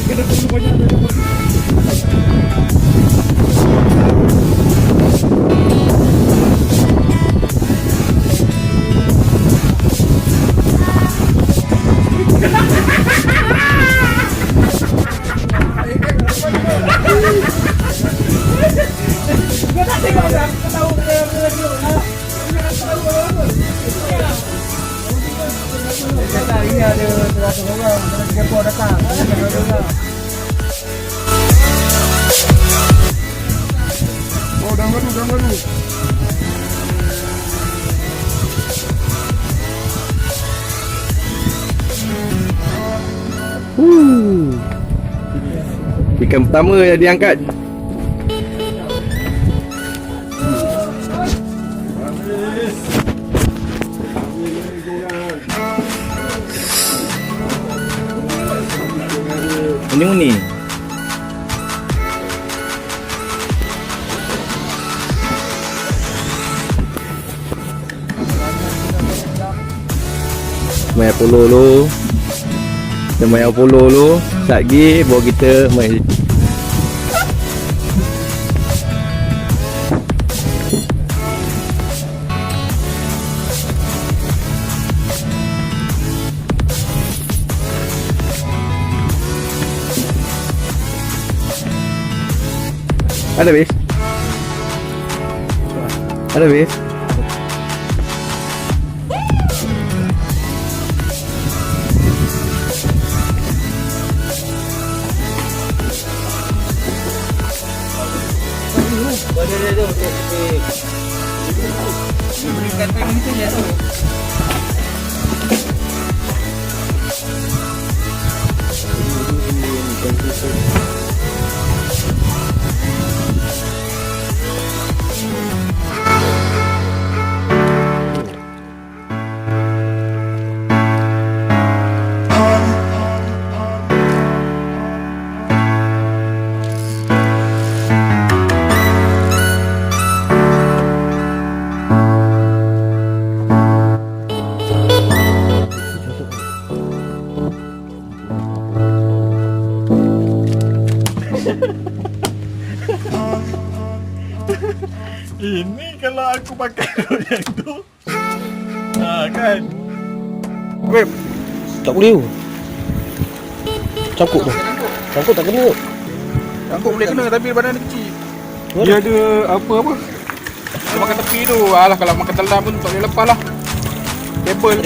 Oh, dah baru. Ikan pertama yang diangkat. Uni. Mengapolo lu. Lagi bawa kita main. Ada bis? Ada bis? Ini kalau aku pakai rod yang tu, kan? Web. Tak boleh tu. Cangkuk tu. Cangkuk tak kena. Cangkuk boleh kena tapi badan dia kecil. Dia ada apa-apa. Dia makan tepi tu. Alah, kalau makan telan pun tak boleh lepas lah. Kabel.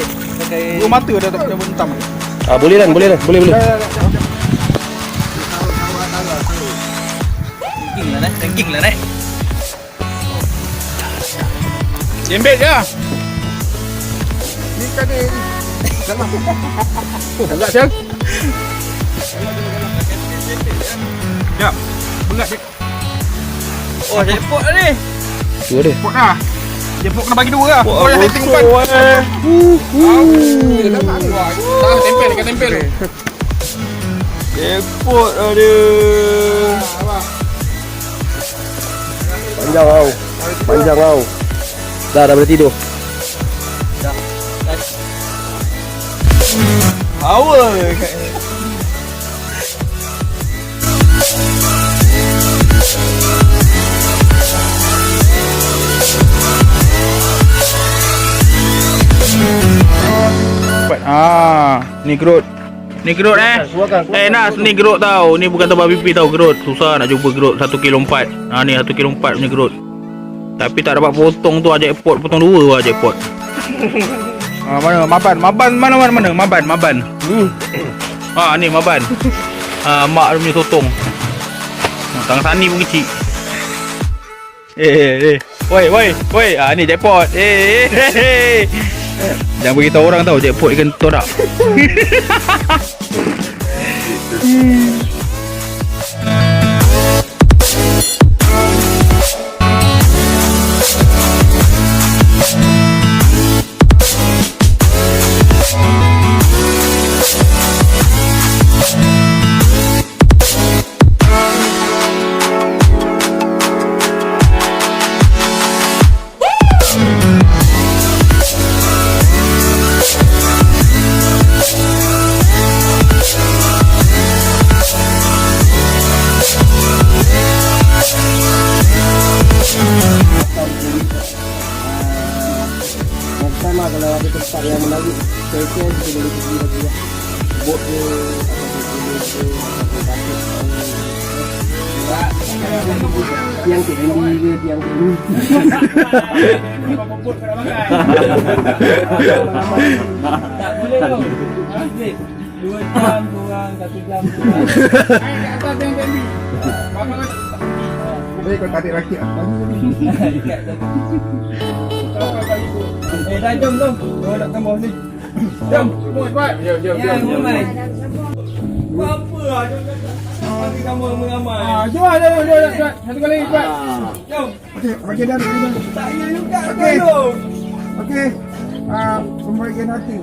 Dua mata dah tak boleh bentam. Boleh kan? Boleh. Ranking lah nih. Jembet je. Ni kan dia. Dalam. Enggak siang. Ya. Enggak dia. Oh, jackpot lah ni. Dua dia. Pot lah. Jemput kena bagi dua lah. Wah, yang setting umpan. Dah tempel dekat tempel tu. Jackpot ada. Panjang kau. Dah boleh tidur. Power. Ni gerut. Ni gerut Nas, ni gerut tau. Ni bukan tempat pipi tau, gerut. Susah nak jumpa gerut 1 kilo 4. Ni 1 kilo 4 punya gerut. Tapi tak dapat potong tu aja jackpot, potong dua aja jackpot. Mana maban? Maban. Ni maban. Mak dia punya sotong. Tangan Sani pun kecil. Woi. Ni jackpot. Jangan beritahu orang tahu jackpot ikan todak. Ada yang menarik Stesen kita boleh pergi lagi lah. Bot ke tiang TND ke tiang TND. Tak boleh tau. 2 jam kurang 1 jam. Atas yang tadi. Baik kau tak ada rakit bagi tadi. Dah jom. Kau nak tambah ni. Jom, semua cepat. Jom. Apa lah, jom. Bagi kamu mengamal. Jom. Satu kali cepat. Jom. Okey dah. Tak payah juga. Okey. Jom. Okey. Pemberian hati.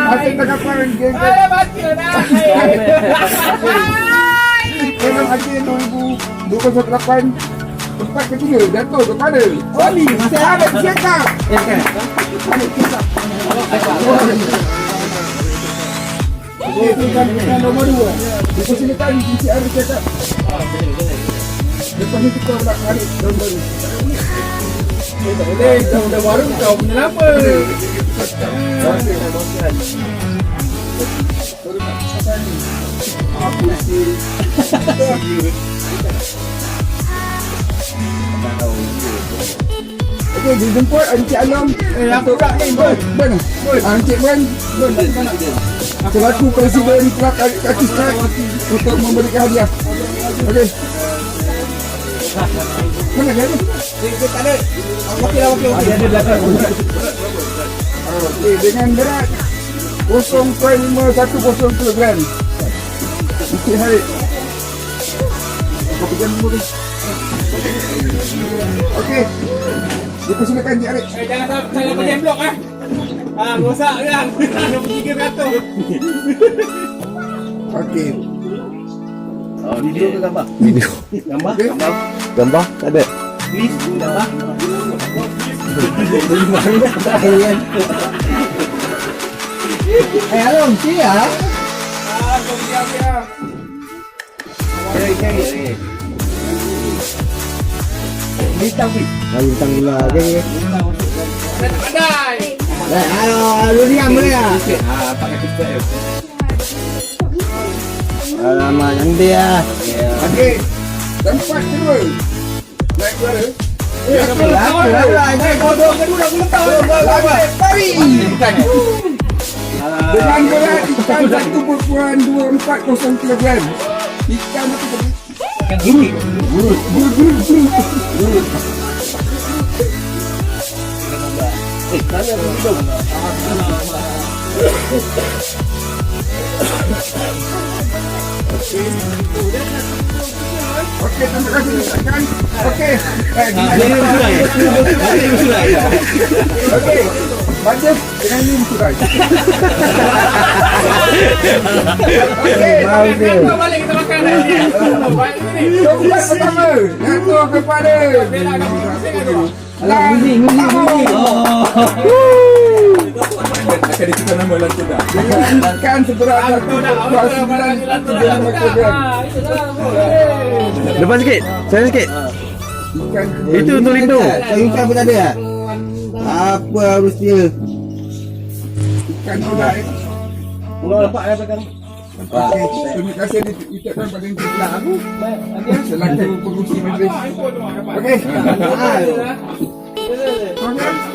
Hati tanggapan geng. Baca dah. Kelong acheh 2028 tempat ketiga jatuh kepada Warni masih ada cekap. Okey, bukan nombor 2. Dipersilakan PCR cekap. Lepas ni kita nak tarik daun baru. Tak boleh, dah baru kau punya nama. Okey, dijemput Encik Alam. Apa pula ni? Ben. Encik Ben. Selaku Presiden Kelab Kaki Strike untuk memberikan hadiah. Okey. Mana dia ni? Dia tak ada. Okey. Ada di belakang. Okey, dengan berat 0.5100 kg. Okey, hari. Kau pegang dulu ni. Okey. Dipersilakan Encik Arif. Jangan pakai blok rosak kan. 300. Okey. Video ke gambar? Video. Gambar tak ada. Please gambar. Alam sia. Kau biar. Cari. Bintang gula. Okey. Pandai. Lu diam boleh ah. Pakai tiktok. Alamak, yang dia. Okey. Tempat kedua. Naik suara. Tari. Dengan berat ikan 1.240 kg. Ikan apa tadi? Ikan guni. Okey, terima kasih rekan. Okey. Okey. Baca dengan ini surai. Okey, Kau balik kita makan ni. tempat pertama jatuh kepada Guni. akan dikira nama lantai dah. Dengan ikan seberat 1.975 kg. Depan sikit. Saya sikit. Ikan Itu untuk lindung. Ikan pun tak ada. Apa harus dia? ikan surai. Pulau lepak dah pegang. Okey, terima kasih diucapkan pada Encik Kelong. Selaku pengurusi majlis. Okey. Okey.